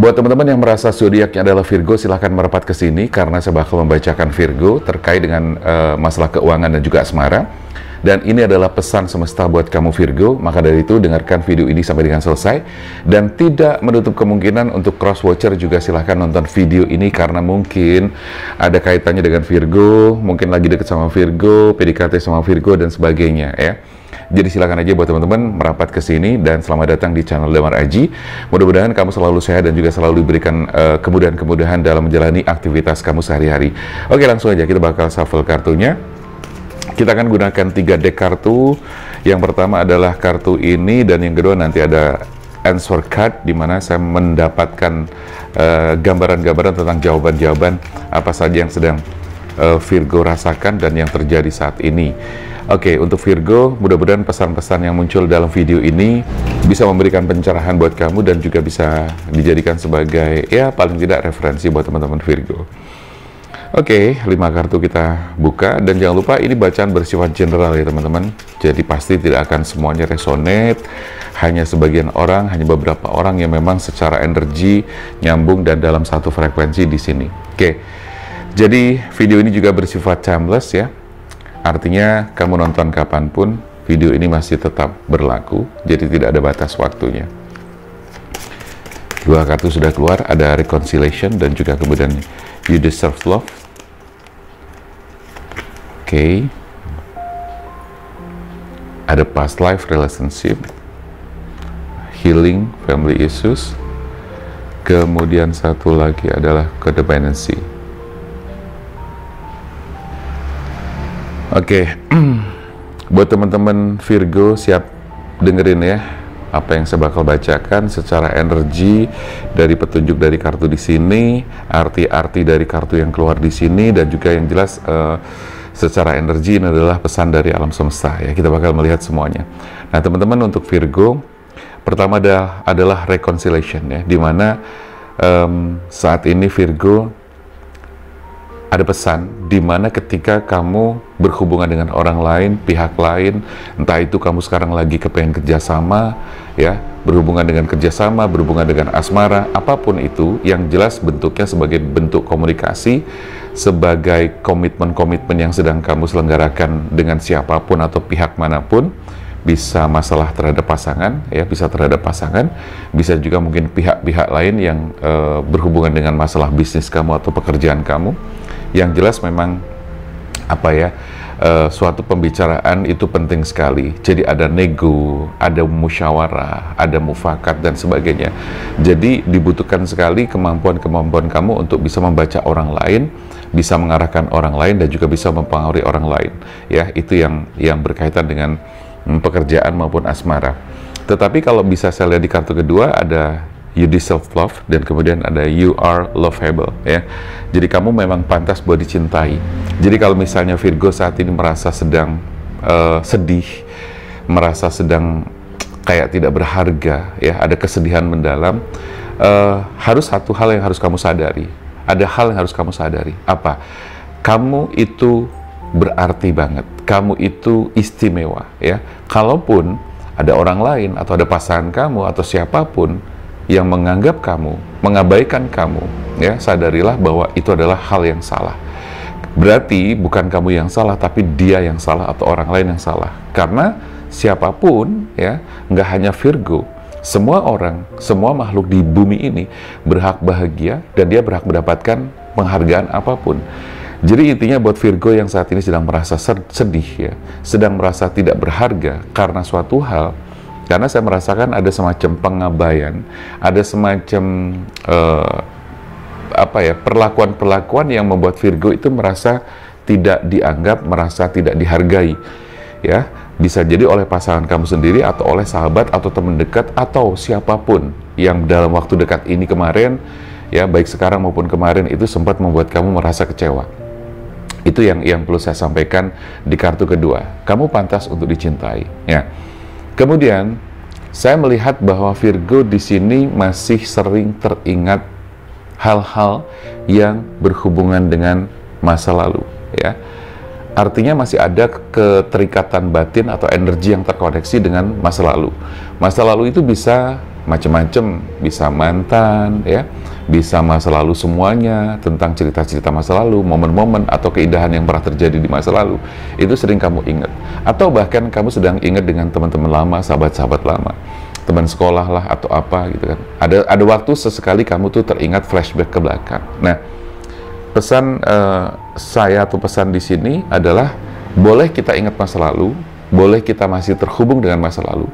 Buat teman-teman yang merasa zodiaknya adalah Virgo, silahkan merapat ke sini karena saya bakal membacakan Virgo terkait dengan masalah keuangan dan juga asmara. Dan ini adalah pesan semesta buat kamu Virgo, maka dari itu dengarkan video ini sampai dengan selesai. Dan tidak menutup kemungkinan untuk cross-watcher juga silahkan nonton video ini karena mungkin ada kaitannya dengan Virgo, mungkin lagi deket sama Virgo, PDKT sama Virgo, dan sebagainya ya. Jadi silakan aja buat teman-teman merapat ke sini dan selamat datang di channel Damar Aji. Mudah-mudahan kamu selalu sehat dan juga selalu diberikan kemudahan-kemudahan dalam menjalani aktivitas kamu sehari-hari. Oke, langsung aja kita bakal shuffle kartunya. Kita akan gunakan 3 deck kartu. Yang pertama adalah kartu ini dan yang kedua nanti ada answer card di mana saya mendapatkan gambaran-gambaran tentang jawaban-jawaban apa saja yang sedang Virgo rasakan dan yang terjadi saat ini. Oke, untuk Virgo, mudah-mudahan pesan-pesan yang muncul dalam video ini bisa memberikan pencerahan buat kamu dan juga bisa dijadikan sebagai, ya paling tidak referensi buat teman-teman Virgo. Oke, 5 kartu kita buka dan jangan lupa ini bacaan bersifat general ya teman-teman. Jadi pasti tidak akan semuanya resonate, hanya sebagian orang, hanya beberapa orang yang memang secara energi nyambung dan dalam satu frekuensi di sini. Oke, jadi video ini juga bersifat timeless ya. Artinya kamu nonton kapanpun, video ini masih tetap berlaku, jadi tidak ada batas waktunya. 2 kartu sudah keluar, ada reconciliation dan juga kemudian you deserve love. Oke. Ada past life relationship, healing family issues. Kemudian satu lagi adalah codependency. Oke, buat teman-teman Virgo siap dengerin ya apa yang saya bakal bacakan secara energi dari petunjuk dari kartu di sini, arti-arti dari kartu yang keluar di sini, dan juga yang jelas secara energi ini adalah pesan dari alam semesta ya. Kita bakal melihat semuanya. Nah teman-teman, untuk Virgo pertama adalah reconciliation ya, dimana saat ini Virgo ada pesan di mana ketika kamu berhubungan dengan orang lain, pihak lain, entah itu kamu sekarang lagi kepengen kerjasama, ya, berhubungan dengan kerjasama, berhubungan dengan asmara, apapun itu, yang jelas bentuknya sebagai bentuk komunikasi, sebagai komitmen-komitmen yang sedang kamu selenggarakan dengan siapapun atau pihak manapun, bisa masalah terhadap pasangan, ya, bisa terhadap pasangan, bisa juga mungkin pihak-pihak lain yang berhubungan dengan masalah bisnis kamu atau pekerjaan kamu. Yang jelas memang apa ya, suatu pembicaraan itu penting sekali. Jadi ada nego, ada musyawarah, ada mufakat dan sebagainya. Jadi dibutuhkan sekali kemampuan-kemampuan kamu untuk bisa membaca orang lain, bisa mengarahkan orang lain, dan juga bisa mempengaruhi orang lain. Ya, itu yang berkaitan dengan pekerjaan maupun asmara. Tetapi kalau bisa saya lihat di kartu kedua ada you deserve love dan kemudian ada you are lovable ya. Jadi kamu memang pantas buat dicintai. Jadi kalau misalnya Virgo saat ini merasa sedang sedih, merasa sedang kayak tidak berharga ya, ada kesedihan mendalam, harus satu hal yang harus kamu sadari. Ada hal yang harus kamu sadari. Apa? Kamu itu berarti banget. Kamu itu istimewa ya. Kalaupun ada orang lain atau ada pasangan kamu atau siapapun yang menganggap kamu, mengabaikan kamu, ya, sadarilah bahwa itu adalah hal yang salah. Berarti bukan kamu yang salah, tapi dia yang salah atau orang lain yang salah. Karena siapapun, ya, nggak hanya Virgo, semua orang, semua makhluk di bumi ini berhak bahagia dan dia berhak mendapatkan penghargaan apapun. Jadi intinya buat Virgo yang saat ini sedang merasa sedih, ya, sedang merasa tidak berharga karena suatu hal. Karena saya merasakan ada semacam pengabaian, ada semacam perlakuan-perlakuan yang membuat Virgo itu merasa tidak dianggap, merasa tidak dihargai, ya. Bisa jadi oleh pasangan kamu sendiri atau oleh sahabat atau teman dekat atau siapapun yang dalam waktu dekat ini kemarin, ya, baik sekarang maupun kemarin, itu sempat membuat kamu merasa kecewa. Itu yang perlu saya sampaikan di kartu kedua. Kamu pantas untuk dicintai, ya. Kemudian saya melihat bahwa Virgo di sini masih sering teringat hal-hal yang berhubungan dengan masa lalu, ya. Artinya masih ada keterikatan batin atau energi yang terkoneksi dengan masa lalu. Masa lalu itu bisa macam-macam, bisa mantan, ya, bisa masa lalu semuanya, tentang cerita-cerita masa lalu, momen-momen atau keindahan yang pernah terjadi di masa lalu, itu sering kamu ingat. Atau bahkan kamu sedang ingat dengan teman-teman lama, sahabat-sahabat lama, teman sekolah lah atau apa gitu kan. Ada waktu sesekali kamu tuh teringat flashback ke belakang. Nah, pesan saya atau pesan di sini adalah boleh kita ingat masa lalu, boleh kita masih terhubung dengan masa lalu,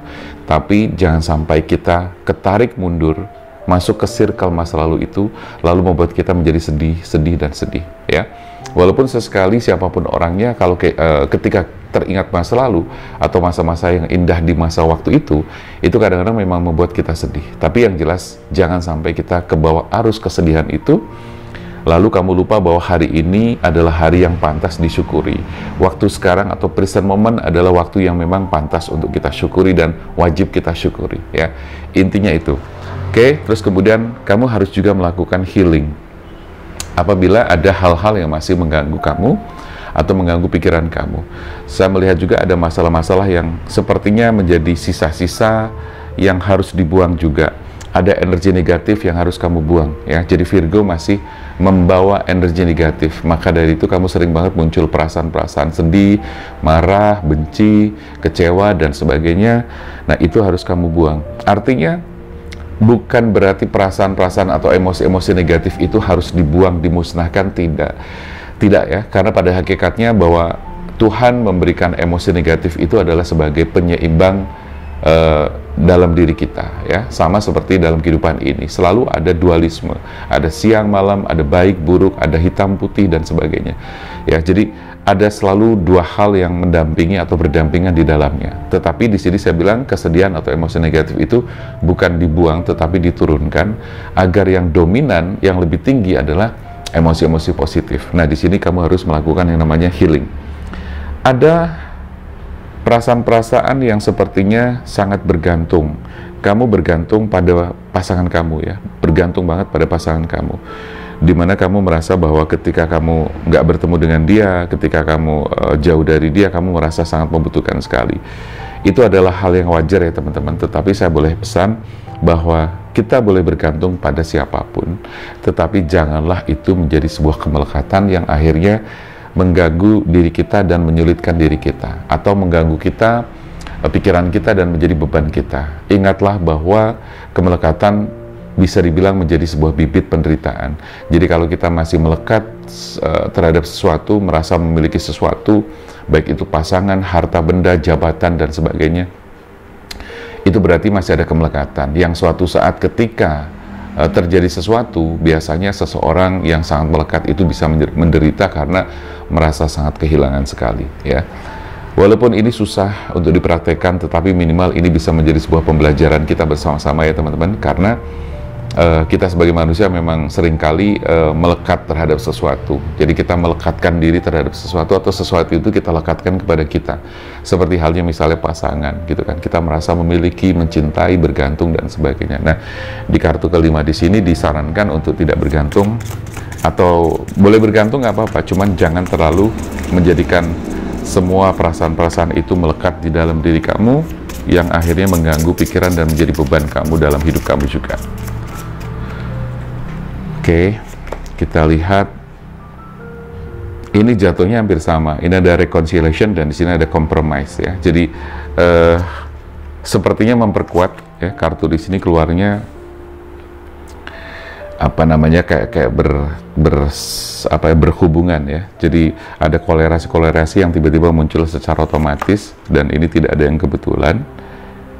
tapi jangan sampai kita ketarik mundur, masuk ke circle masa lalu itu, lalu membuat kita menjadi sedih dan sedih, ya. Walaupun sesekali siapapun orangnya, kalau ketika teringat masa lalu atau masa-masa yang indah di masa waktu itu kadang-kadang memang membuat kita sedih. Tapi yang jelas, jangan sampai kita kebawa arus kesedihan itu, lalu kamu lupa bahwa hari ini adalah hari yang pantas disyukuri. Waktu sekarang atau present moment adalah waktu yang memang pantas untuk kita syukuri dan wajib kita syukuri, ya. Intinya itu. Oke, terus kemudian kamu harus juga melakukan healing. Apabila ada hal-hal yang masih mengganggu kamu atau mengganggu pikiran kamu. Saya melihat juga ada masalah-masalah yang sepertinya menjadi sisa-sisa yang harus dibuang juga. Ada energi negatif yang harus kamu buang, ya. Jadi Virgo masih membawa energi negatif, maka dari itu kamu sering banget muncul perasaan-perasaan sedih, marah, benci, kecewa dan sebagainya. Nah, itu harus kamu buang. Artinya bukan berarti perasaan-perasaan atau emosi-emosi negatif itu harus dibuang, dimusnahkan, tidak ya, karena pada hakikatnya bahwa Tuhan memberikan emosi negatif itu adalah sebagai penyeimbang dalam diri kita, ya. Sama seperti dalam kehidupan ini selalu ada dualisme, ada siang malam, ada baik buruk, ada hitam putih dan sebagainya, ya. Jadi ada selalu dua hal yang mendampingi atau berdampingan di dalamnya. Tetapi di sini saya bilang kesedihan atau emosi negatif itu bukan dibuang tetapi diturunkan, agar yang dominan, yang lebih tinggi adalah emosi-emosi positif. Nah, di sini kamu harus melakukan yang namanya healing. Ada perasaan-perasaan yang sepertinya sangat bergantung. Kamu bergantung pada pasangan kamu, ya. Bergantung banget pada pasangan kamu. Dimana kamu merasa bahwa ketika kamu nggak bertemu dengan dia, ketika kamu jauh dari dia, kamu merasa sangat membutuhkan sekali. Itu adalah hal yang wajar ya teman-teman. Tetapi saya boleh pesan bahwa kita boleh bergantung pada siapapun, tetapi janganlah itu menjadi sebuah kemelekatan yang akhirnya mengganggu diri kita dan menyulitkan diri kita, atau mengganggu kita, pikiran kita dan menjadi beban kita. Ingatlah bahwa kemelekatan bisa dibilang menjadi sebuah bibit penderitaan. Jadi kalau kita masih melekat terhadap sesuatu, merasa memiliki sesuatu, baik itu pasangan, harta benda, jabatan dan sebagainya, itu berarti masih ada kemelekatan yang suatu saat ketika terjadi sesuatu, biasanya seseorang yang sangat melekat itu bisa menderita karena merasa sangat kehilangan sekali, ya. Walaupun ini susah untuk dipraktekkan, tetapi minimal ini bisa menjadi sebuah pembelajaran kita bersama-sama ya teman-teman, karena kita sebagai manusia memang seringkali melekat terhadap sesuatu. Jadi kita melekatkan diri terhadap sesuatu, atau sesuatu itu kita lekatkan kepada kita. Seperti halnya misalnya pasangan, gitu kan. Kita merasa memiliki, mencintai, bergantung dan sebagainya. Nah, di kartu kelima di sini disarankan untuk tidak bergantung, atau boleh bergantung nggak apa-apa, cuman jangan terlalu menjadikan semua perasaan-perasaan itu melekat di dalam diri kamu, yang akhirnya mengganggu pikiran dan menjadi beban kamu dalam hidup kamu juga. Oke, kita lihat ini jatuhnya hampir sama. Ini ada reconciliation dan di sini ada compromise, ya. Jadi sepertinya memperkuat, ya, kartu di sini keluarnya apa namanya kayak berhubungan, ya. Jadi ada kolerasi yang tiba-tiba muncul secara otomatis, dan ini tidak ada yang kebetulan,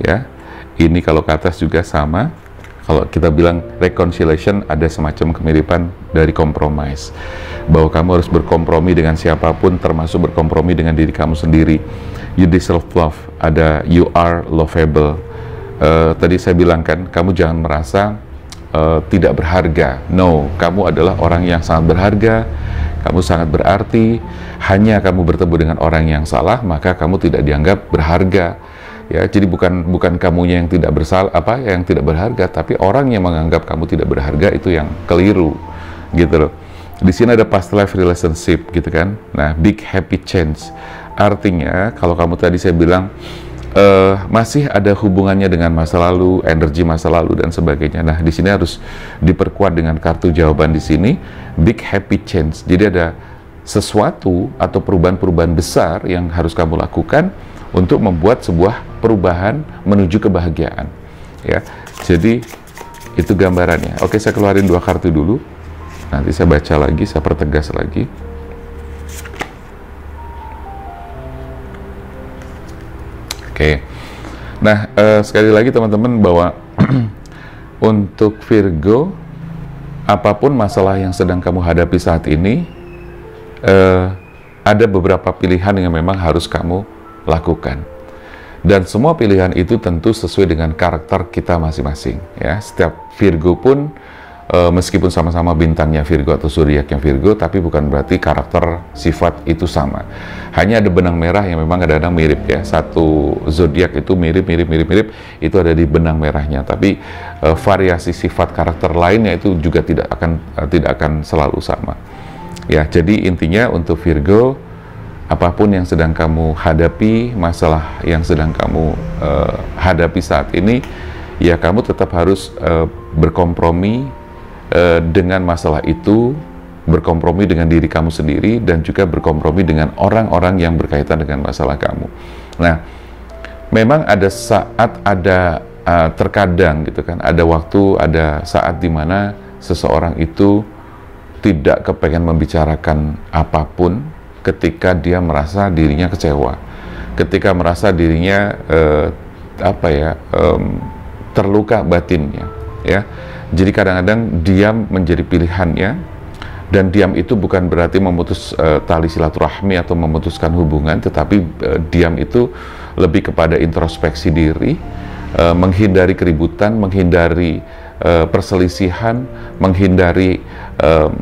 ya. Ini kalau ke atas juga sama. Kalau kita bilang reconciliation, ada semacam kemiripan dari compromise, bahwa kamu harus berkompromi dengan siapapun, termasuk berkompromi dengan diri kamu sendiri. You deserve love, ada you are lovable. Tadi saya bilang kan, kamu jangan merasa tidak berharga. No, kamu adalah orang yang sangat berharga, kamu sangat berarti. Hanya kamu bertemu dengan orang yang salah, maka kamu tidak dianggap berharga. Ya, jadi bukan kamunya yang tidak yang tidak berharga, tapi orang yang menganggap kamu tidak berharga itu yang keliru, gitu loh. Di sini ada past life relationship, gitu kan. Nah, big happy change. Artinya, kalau kamu tadi saya bilang masih ada hubungannya dengan masa lalu, energi masa lalu dan sebagainya. Nah, di sini harus diperkuat dengan kartu jawaban di sini, big happy change. Jadi ada sesuatu atau perubahan-perubahan besar yang harus kamu lakukan untuk membuat sebuah perubahan menuju kebahagiaan. Ya, jadi itu gambarannya. Oke, saya keluarin 2 kartu dulu. Nanti saya baca lagi, saya pertegas lagi. Oke. Nah, sekali lagi teman-teman bahwa untuk Virgo, apapun masalah yang sedang kamu hadapi saat ini, ada beberapa pilihan yang memang harus kamu lakukan. Dan semua pilihan itu tentu sesuai dengan karakter kita masing-masing. Ya, setiap Virgo pun meskipun sama-sama bintangnya Virgo atau zodiaknya Virgo, tapi bukan berarti karakter sifat itu sama. Hanya ada benang merah yang memang kadang-kadang mirip ya. Satu zodiak itu mirip, itu ada di benang merahnya. Tapi variasi sifat karakter lainnya itu juga tidak akan selalu sama. Ya, jadi intinya untuk Virgo, apapun yang sedang kamu hadapi, masalah yang sedang kamu hadapi saat ini, ya kamu tetap harus berkompromi dengan masalah itu, berkompromi dengan diri kamu sendiri, dan juga berkompromi dengan orang-orang yang berkaitan dengan masalah kamu. Nah, memang ada saat, terkadang gitu kan, ada waktu, ada saat dimana seseorang itu tidak kepengen membicarakan apapun ketika dia merasa dirinya kecewa, ketika merasa dirinya terluka batinnya, ya. Jadi kadang-kadang diam menjadi pilihannya, dan diam itu bukan berarti memutus tali silaturahmi atau memutuskan hubungan, tetapi diam itu lebih kepada introspeksi diri, menghindari keributan, menghindari perselisihan, menghindari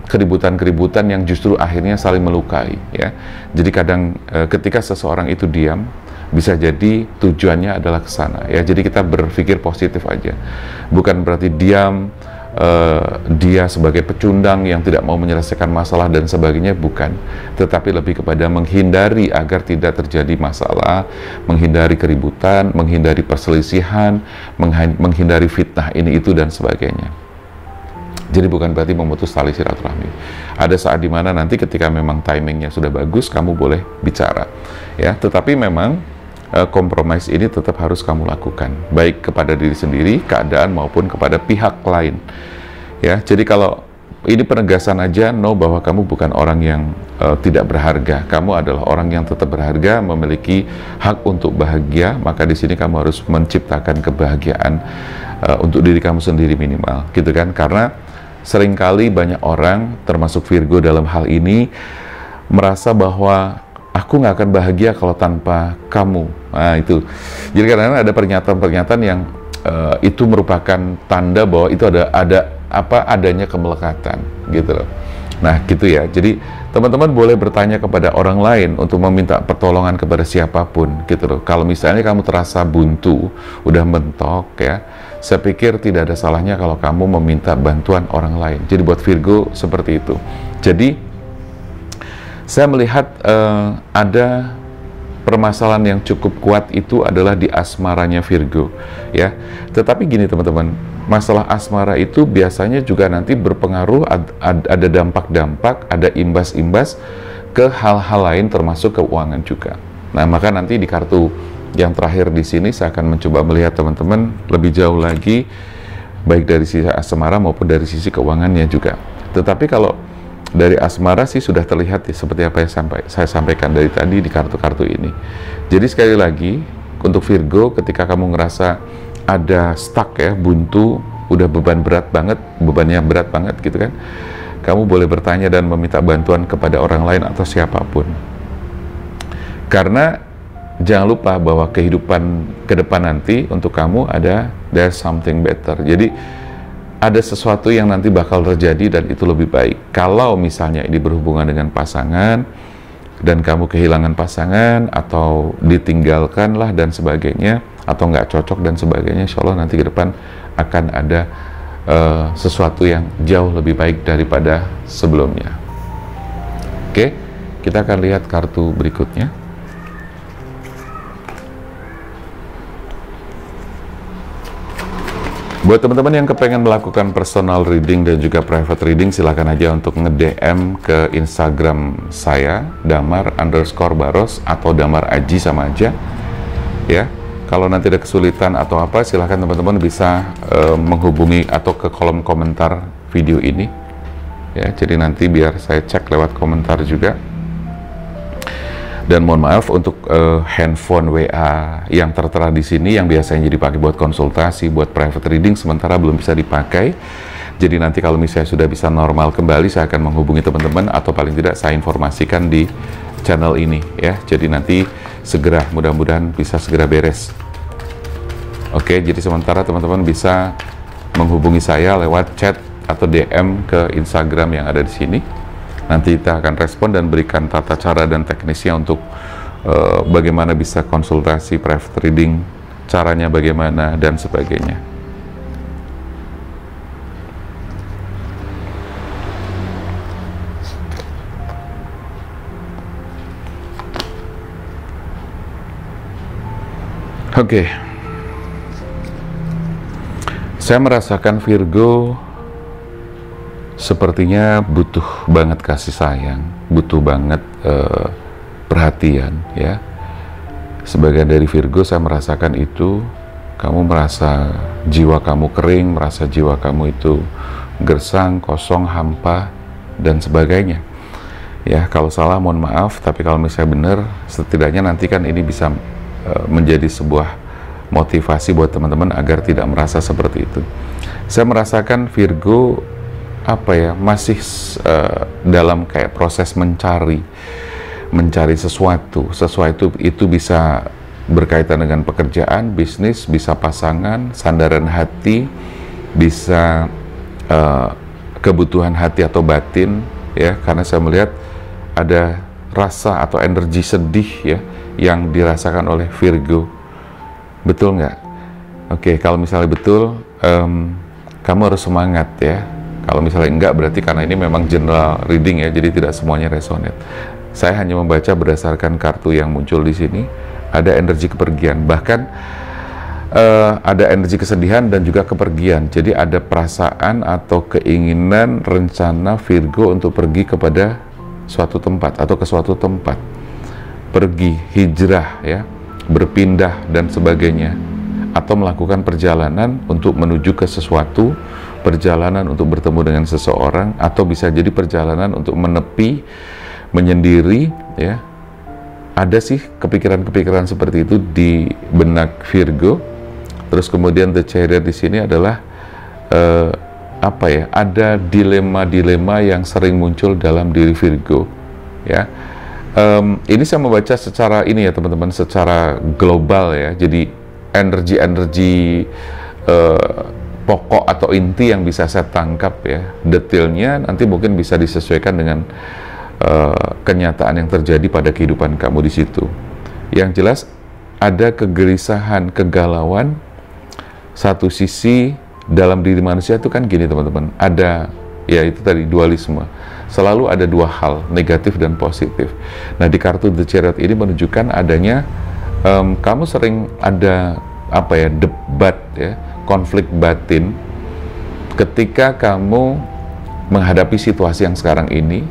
keributan-keributan yang justru akhirnya saling melukai, ya. Jadi kadang ketika seseorang itu diam, bisa jadi tujuannya adalah ke sana, ya. Jadi kita berpikir positif aja, bukan berarti diam dia sebagai pecundang yang tidak mau menyelesaikan masalah dan sebagainya, bukan, tetapi lebih kepada menghindari agar tidak terjadi masalah, menghindari keributan, menghindari perselisihan, menghindari fitnah ini itu dan sebagainya. Jadi bukan berarti memutus tali silaturahmi. Ada saat dimana nanti ketika memang timingnya sudah bagus, kamu boleh bicara, ya. Tetapi memang kompromis ini tetap harus kamu lakukan, baik kepada diri sendiri, keadaan, maupun kepada pihak lain, ya. Jadi kalau ini penegasan aja, bahwa kamu bukan orang yang tidak berharga. Kamu adalah orang yang tetap berharga, memiliki hak untuk bahagia. Maka di sini kamu harus menciptakan kebahagiaan untuk diri kamu sendiri minimal, gitu kan? Karena seringkali banyak orang, termasuk Virgo dalam hal ini, merasa bahwa aku nggak akan bahagia kalau tanpa kamu. Nah, itu. Jadi kadang-kadang ada pernyataan-pernyataan yang itu merupakan tanda bahwa itu adanya kemelekatan, gitu loh. Nah, gitu ya. Jadi teman-teman boleh bertanya kepada orang lain untuk meminta pertolongan kepada siapapun, gitu loh. Kalau misalnya kamu terasa buntu, udah mentok, ya, saya pikir tidak ada salahnya kalau kamu meminta bantuan orang lain. Jadi buat Virgo seperti itu. Jadi saya melihat ada permasalahan yang cukup kuat itu adalah di asmaranya Virgo, ya. Tetapi gini teman-teman, masalah asmara itu biasanya juga nanti berpengaruh, ada dampak-dampak, ada imbas-imbas ke hal-hal lain termasuk keuangan juga. Nah, maka nanti di kartu yang terakhir di sini saya akan mencoba melihat teman-teman lebih jauh lagi, baik dari sisi asmara maupun dari sisi keuangannya juga. Tetapi kalau dari asmara sih sudah terlihat ya, seperti apa yang saya sampaikan dari tadi di kartu-kartu ini. Jadi sekali lagi, untuk Virgo, ketika kamu ngerasa ada stuck ya, buntu, udah bebannya berat banget gitu kan, kamu boleh bertanya dan meminta bantuan kepada orang lain atau siapapun. Karena jangan lupa bahwa kehidupan ke depan nanti untuk kamu there's something better. Jadi ada sesuatu yang nanti bakal terjadi dan itu lebih baik. Kalau misalnya ini berhubungan dengan pasangan dan kamu kehilangan pasangan atau ditinggalkan lah dan sebagainya, atau nggak cocok dan sebagainya, insya Allah nanti ke depan akan ada sesuatu yang jauh lebih baik daripada sebelumnya. Oke, kita akan lihat kartu berikutnya. Buat teman-teman yang kepengen melakukan personal reading dan juga private reading, silakan aja untuk nge-DM ke Instagram saya, damar_baros atau damar aji sama aja ya. Kalau nanti ada kesulitan atau apa, silahkan teman-teman bisa menghubungi atau ke kolom komentar video ini ya. Jadi nanti biar saya cek lewat komentar juga. Dan mohon maaf untuk handphone WA yang tertera di sini yang biasanya dipakai buat konsultasi, buat private reading, sementara belum bisa dipakai. Jadi nanti kalau misalnya sudah bisa normal kembali, saya akan menghubungi teman-teman atau paling tidak saya informasikan di channel ini ya. Jadi nanti segera, mudah-mudahan bisa segera beres. Oke, jadi sementara teman-teman bisa menghubungi saya lewat chat atau DM ke Instagram yang ada di sini. Nanti kita akan respon dan berikan tata cara dan teknisnya untuk bagaimana bisa konsultasi private reading, caranya bagaimana, dan sebagainya. Oke. Saya merasakan Virgo sepertinya butuh banget kasih sayang, butuh banget perhatian ya. Sebagian dari Virgo saya merasakan itu, kamu merasa jiwa kamu kering, merasa jiwa kamu itu gersang, kosong, hampa, dan sebagainya. Ya, kalau salah mohon maaf, tapi kalau misalnya benar, setidaknya nanti kan ini bisa menjadi sebuah motivasi buat teman-teman agar tidak merasa seperti itu. Saya merasakan Virgo masih dalam kayak proses mencari sesuatu itu bisa berkaitan dengan pekerjaan, bisnis, bisa pasangan, sandaran hati, bisa kebutuhan hati atau batin ya, karena saya melihat ada rasa atau energi sedih ya yang dirasakan oleh Virgo. Betul nggak? Oke, kalau misalnya betul, kamu harus semangat ya. Kalau misalnya enggak, berarti karena ini memang general reading ya, jadi tidak semuanya resonate. Saya hanya membaca berdasarkan kartu yang muncul di sini. Ada energi kepergian, bahkan ada energi kesedihan dan juga kepergian. Jadi ada perasaan atau keinginan, rencana Virgo untuk pergi kepada suatu tempat atau ke suatu tempat. Pergi, hijrah ya, berpindah dan sebagainya. Atau melakukan perjalanan untuk menuju ke sesuatu, perjalanan untuk bertemu dengan seseorang, atau bisa jadi perjalanan untuk menepi, menyendiri ya. Ada sih kepikiran-kepikiran seperti itu di benak Virgo. Terus kemudian The Chariot di sini adalah ada dilema-dilema yang sering muncul dalam diri Virgo ya. Ini saya membaca secara ini ya teman-teman, secara global ya. Jadi energi pokok atau inti yang bisa saya tangkap ya, detailnya nanti mungkin bisa disesuaikan dengan kenyataan yang terjadi pada kehidupan kamu di situ. Yang jelas ada kegelisahan, kegalauan. Satu sisi dalam diri manusia itu kan gini teman-teman, ada ya itu tadi dualisme. Selalu ada dua hal, negatif dan positif. Nah di kartu The Chariot ini menunjukkan adanya kamu sering ada debat ya, konflik batin ketika kamu menghadapi situasi yang sekarang ini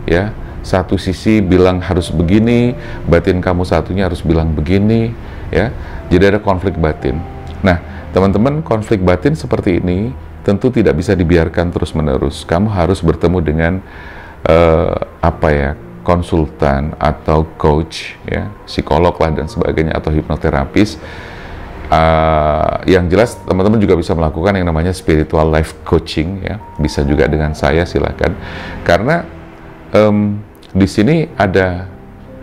ya. Satu sisi bilang harus begini, batin kamu satunya harus bilang begini ya. Jadi ada konflik batin. Nah teman-teman, konflik batin seperti ini tentu tidak bisa dibiarkan terus-menerus. Kamu harus bertemu dengan konsultan atau coach ya, psikolog lah dan sebagainya, atau hipnoterapis. Yang jelas teman-teman juga bisa melakukan yang namanya spiritual life coaching ya, bisa juga dengan saya, silakan. Karena di sini ada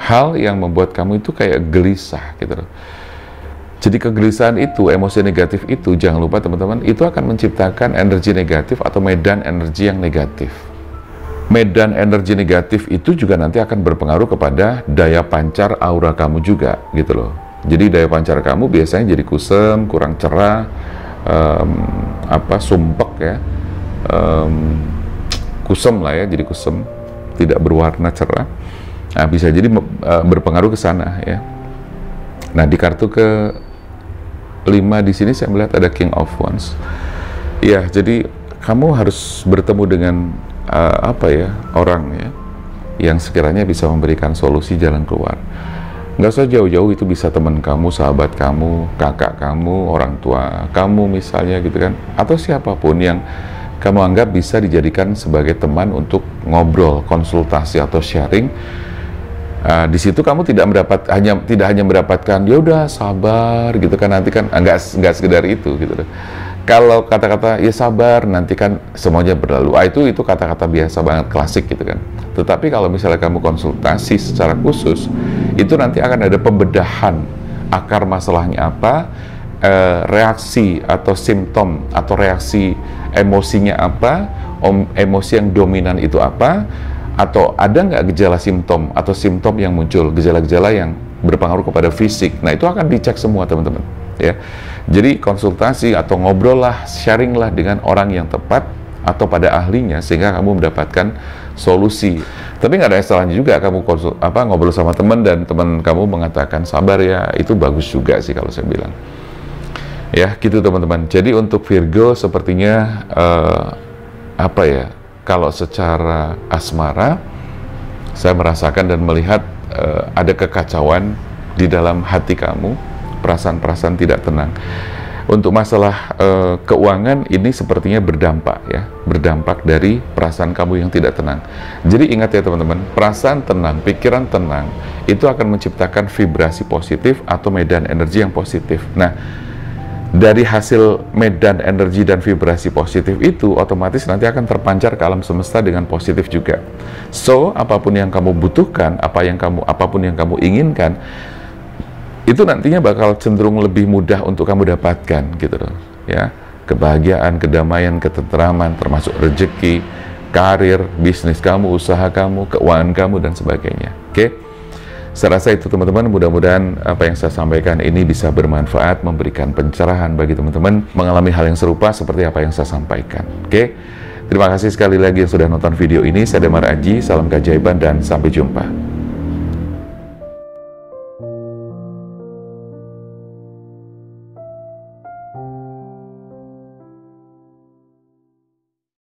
hal yang membuat kamu itu kayak gelisah gitu loh. Jadi kegelisahan itu, emosi negatif itu, jangan lupa teman-teman, itu akan menciptakan energi negatif atau medan energi yang negatif. Medan energi negatif itu juga nanti akan berpengaruh kepada daya pancar aura kamu juga gitu loh. Jadi daya pancar kamu biasanya jadi kusem, kurang cerah, sumpek ya, kusem lah ya, jadi kusem, tidak berwarna cerah. Nah, bisa jadi berpengaruh ke sana ya. Nah, di kartu ke 5 di sini saya melihat ada King of Wands. Ya, jadi kamu harus bertemu dengan orang ya yang sekiranya bisa memberikan solusi jalan keluar. Nggak usah jauh-jauh, itu bisa teman kamu, sahabat kamu, kakak kamu, orang tua kamu misalnya gitu kan, atau siapapun yang kamu anggap bisa dijadikan sebagai teman untuk ngobrol, konsultasi atau sharing. Di situ kamu tidak hanya mendapatkan ya udah sabar gitu kan, nanti kan nggak sekedar itu gitu. Kalau kata-kata ya sabar nanti kan semuanya berlalu, itu kata-kata biasa banget, klasik gitu kan. Tetapi kalau misalnya kamu konsultasi secara khusus, itu nanti akan ada pembedahan akar masalahnya apa, reaksi atau simptom atau reaksi emosinya apa, emosi yang dominan itu apa, atau ada nggak gejala simptom atau simptom yang muncul, gejala-gejala yang berpengaruh kepada fisik. Nah, itu akan dicek semua teman-teman ya. Jadi konsultasi atau ngobrol lah, sharing lah dengan orang yang tepat atau pada ahlinya, sehingga kamu mendapatkan solusi. Tapi nggak ada salahnya juga kamu ngobrol sama teman dan teman kamu mengatakan sabar ya, itu bagus juga sih kalau saya bilang. Ya gitu teman-teman. Jadi untuk Virgo sepertinya kalau secara asmara saya merasakan dan melihat ada kekacauan di dalam hati kamu, perasaan-perasaan tidak tenang. Untuk masalah keuangan ini sepertinya berdampak dari perasaan kamu yang tidak tenang. Jadi ingat ya teman-teman, perasaan tenang, pikiran tenang itu akan menciptakan vibrasi positif atau medan energi yang positif. Nah, dari hasil medan energi dan vibrasi positif itu otomatis nanti akan terpancar ke alam semesta dengan positif juga. So, apapun yang kamu butuhkan, apapun yang kamu inginkan, itu nantinya bakal cenderung lebih mudah untuk kamu dapatkan gitu loh ya. Kebahagiaan, kedamaian, ketenteraman, termasuk rezeki, karir, bisnis kamu, usaha kamu, keuangan kamu dan sebagainya. Oke? Saya rasa itu teman-teman, mudah-mudahan apa yang saya sampaikan ini bisa bermanfaat, memberikan pencerahan bagi teman-teman mengalami hal yang serupa seperti apa yang saya sampaikan. Oke? Terima kasih sekali lagi yang sudah nonton video ini. Saya Damar Aji, salam keajaiban dan sampai jumpa.